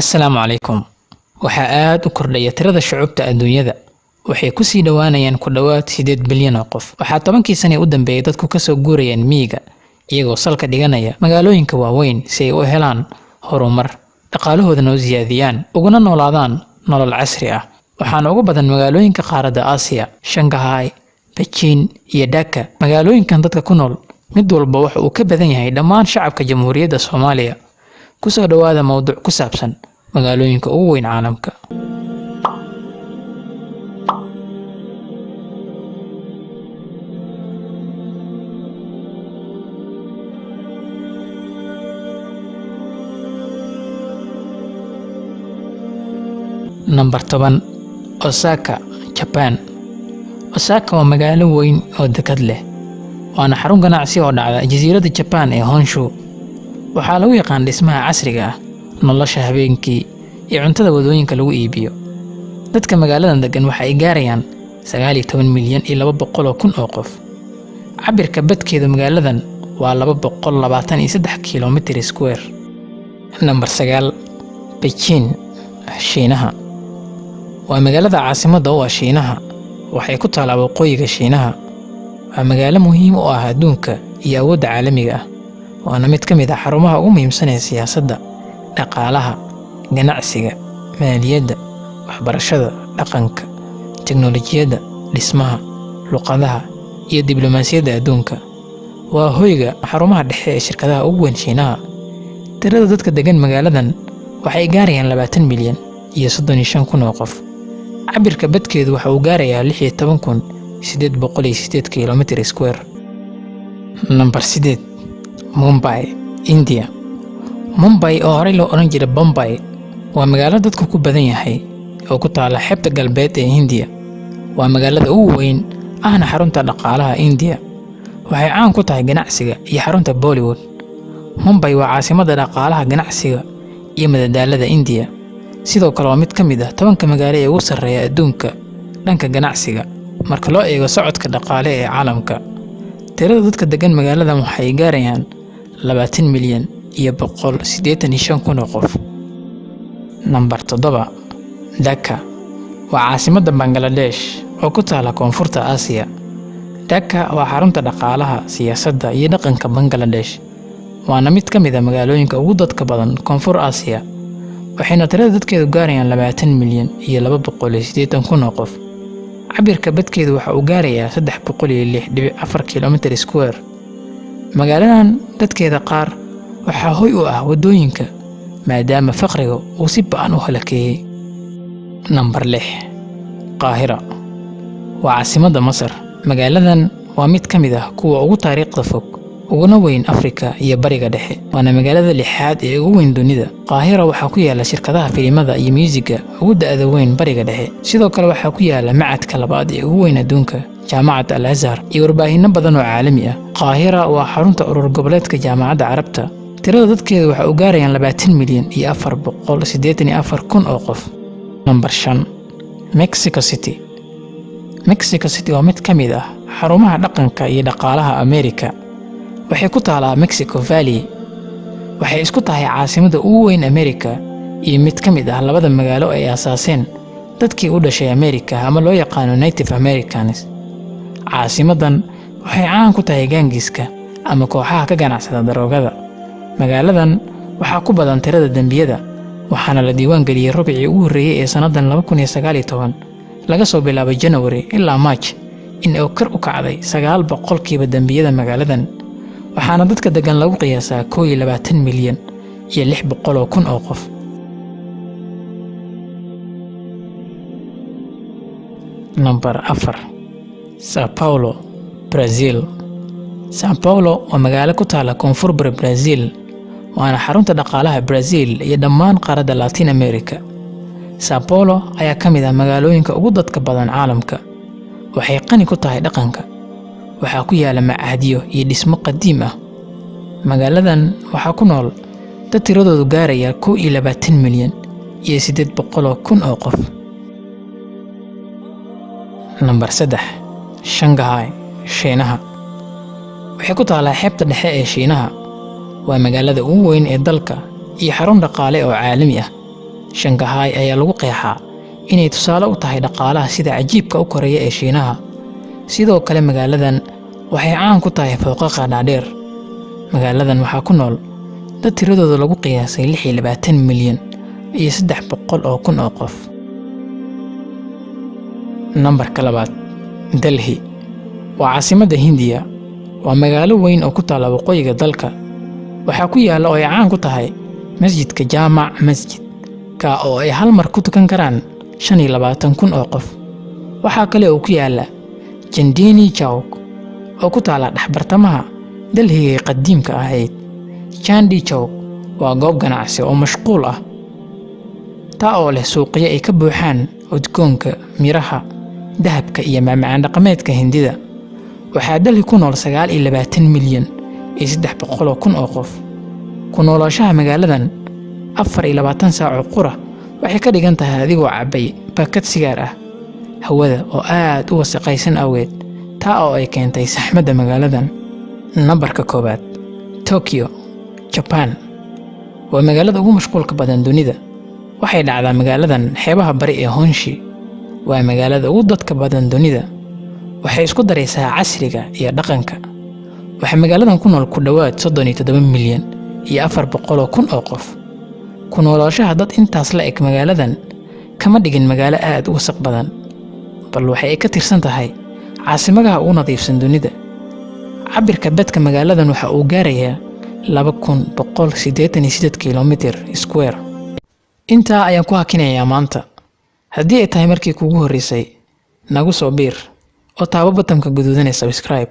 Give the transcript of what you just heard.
Assalaamu calaykum. Waxaa aad u kordhaya tirada shucuubta adduunyada. Waxay ku sii dhowaanayaan ku dhowaad 8 bilyan oo qof. Waxaa 10kii sano u dambeeyay dadku ka soo guurayaan miyiga, iyagoo salka dhiganaya magaalooyinka waaweyn si ay u helaan horumar, dhaqaalahoodana u siyaadiyaan, uguna noolaadaan nolol casri ah. Waxaana ugu badan magaalooyinka qaaradda Aasiya, Shanghai, Beijing iyo Dhaka. Magaalooyinkan dadka ku nool mid walba waxa uu ka badan yahay dhammaan shacabka Jamhuuriyadda Soomaaliya. Ku soo dhawaada mowduuc ku saabsan magaalooyinka ugu weyn caalamka. Number 10. Osaka, Japan. Osaka waa magaalo weyn oo dekad leh, waana xarun ganacsi oo dhacda jasiiradda Japan ee Honshu. Waxaa lagu yaqaan dhismaha casriga ah, nolosha habeenkii, iyo cuntada wadooyinka lagu iibiyo. Dadka magaaladan degan waxa ay gaarayaan 19 milyan iyo 200 kun oo qof. Cabirka badkeeda magaaladan waa 223 kilomitir square. Number 9. Beijing, Shiinaha. Waa magaalada caasimadda u ah Shiinaha. Waxay ku taalaa waqooyiga Shiinaha. Waa magaalo muhiim u ah adduunka iyo awoodda caalamiga ah. Waana mid ka mid ah xarumaha ugu muhiimsan ee siyaasadda, dhaqaalaha, ganacsiga, maaliyadda, waxbarashada, dhaqanka, tiknoolajiyadda, dhismaha, luqadaha, iyo diblomaasiyadda adduunka. Waa hoyga xarumaha dhexe ee shirkadaha ugu weyn Shiinaha. Tirada dadka degan magaaladan waxay gaarayaan 20 milyan iyo 35 kun oo qof. Cabirka badkeedu waxa uu gaarayaa 16,808 kilomitir square. Number 8. Mumbai, India. Mumbai oo horey loo oran jiray Bombay waa magaalo dadku ku badan yahay oo ku taala xeebta galbeed ee Hindiya. Waa magaalada ugu weyn ahna xarunta dhaqaalaha India. Waxay caan ku tahay ganacsiga iyo xarunta Bollywood. Mumbai waa caasimadda dhaqaalaha, ganacsiga iyo madadaalada India. Sidoo kale waa mid ka mid ah 10 magaalo ee ugu sarreeya adduunka dhanka ganacsiga marka loo eego socodka dhaqaale ee caalamka. Tirada dadka degan magaaladan waxay gaarayaan 20 milyan iyo 185 kun oo qof. Number 7. Dhaka. Waa caasimadda Bangladesh oo ku taala koonfurta Aasiya. Dhaka waa xarunta dhaqaalaha, siyaasadda iyo dhaqanka Bangladesh. Waana mid ka mid ah magaalooyinka ugu dadka badan koonfur Aasiya. Waxayna tirada dadkeedu gaarayaan 20 milyan iyo 280 kun oo qof. Cabirka badkeedu waxa uu gaarayaa 306.4 kilomitir square. Magaaladan dadkeeda qaar waxaa hoy u ah wadooyinka maadaama faqriga uu si ba'an u halakeeyay. Number 6. Qaahira. Waa caasimadda Masar. Magaaladan waa mid ka mid ah kuwa ugu taariikhda fog uguna weyn Afrika iyo Bariga Dhexe. Waana magaalada 6aad ee ugu weyn dunida. Qaahira waxaa ku yaala shirkadaha filimada iyo muusiga ugu da'da weyn Bariga Dhexe. Sidoo kale waxaa ku yaala macadka labaad ee ugu weyn adduunka, Jaamacadda Al-Azhar, iyo warbaahinno badan oo caalami ah. Qaahira waa xarunta urur goboleedka Jaamacadda Carabta. Tirada dadkeedu waxa uu gaarayaan 20 milyan iyo 484 kun oo qof. Number 5. Mexico City. Mexico City waa mid ka mid ah xarumaha dhaqanka iyo dhaqaalaha Amerika. Waxay ku taalaa Mexico Valley. Waxay isku tahay caasimadda ugu weyn Amerika iyo mid ka mid ah labada magaalo ay aasaaseen dadkii u dhashay Amerika ama loo yaqaano Native Americans. Caasimadan waxay caan ku tahay gaangiska ama kooxaha ka ganacsada daroogada. Magaaladan waxaa ku badan tirada dambiyada, waxaana la diiwaan geliyay rubicii ugu horreeyay ee sannadan 2019 laga soo bilaabo January ilaa March in uu kor u kacday 9% dambiyada magaaladan. Waxaana dadka degan lagu qiyaasaa 21 milyan iyo 600 kun oo qof. Number 4. São Paulo, Brazil. São Paulo waa magaalo ku taala koonfur Brazil. Waana xarunta dhaqaalaha Brazil iyo dhammaan qaaradda Latin America. São Paulo ayaa ka mid ah magaalooyinka ugu dadka badan caalamka. Waxay qani ku tahay dhaqanka. Waxaa ku yaala macahdiyo iyo dhismo qadiim ah. Magaaladan waxaa ku nool dad tiradoodu gaaraya 21 milyan iyo 800 kun oo qof. Number 3. Shanghai, Shiinaha. Waxay ku taalaa xeebta dhexe ee Shiinaha. Waa magaalada ugu weyn ee dalka iyo xarun dhaqaale oo caalami ah. Shanghai ayaa lagu qeexaa inay tusaale u tahay dhaqaalaha sida cajiibka u koreeya ee Shiinaha. Sidoo kale magaaladan waxay caan ku tahay fooqaqa dhaadheer. Magaaladan waxaa ku nool dad tiradooda lagu qiyaasay 26 milyan iyo 300,000 oo qof. Nambarka 2, Delhi waa caasimadda Hindiya. Waa magaalo weyn oo ku taalla waqooyiga dalka. Waxaa ku yaalla oo ay caan ku tahay masjidka Jaamac Masjid ka oo ay hal mar ku tukan karaan 25,000 oo qof. Waxaa kale oo ku yaalla Chandni Chowk oo ku taalla dhexbartamaha Delhi qadiimka ahayd. Chandni Chowk waa goob ganacsi oo mashquul ah, taa oo leh suuqyo ay ka buuxaan udgoonka, miraha, dahabka iyo macmacaan dhaqameedka Hindida. Waxaa Delhi ku nool 29 milyan iyo 300,000 oo qof. Ku noolaanshaha magaaladan 24 saac qura waxay ka dhigan tahay adigoo cabay baakad sigaar ah. Hawada oo aad u wasakhaysan awgeed, taa oo ay keentay saxmadda magaaladan. Nambarka 1, Tokyo, Japan waa magaalada ugu mashquulka badan dunida. Waxay dhacdaa magaaladan xeebaha bari ee Honshu. Waa magaalada ugu dadka badan dunida. Waxay isku daraysaa casriga iyo dhaqanka. Waxaa magaaladan ku nool ku dhawaad 37 milyan iyo 400,000 oo qof. Ku noolaanshaha dad intaas la eg magaaladan kama dhigin magaalo aad u wasakh badan, bal waxay ka tirsan tahay caasimadaha ugu nadiifsan dunida. Cabirka badka magaaladan waxa uu gaarayaa 2,188 kilomitir square. Intaa ayaan ku hakinayaa maanta. Haddii ay tahay markii kuugu horeysay, nagu soo biir oo taabo batanka guduudan ee subscribe.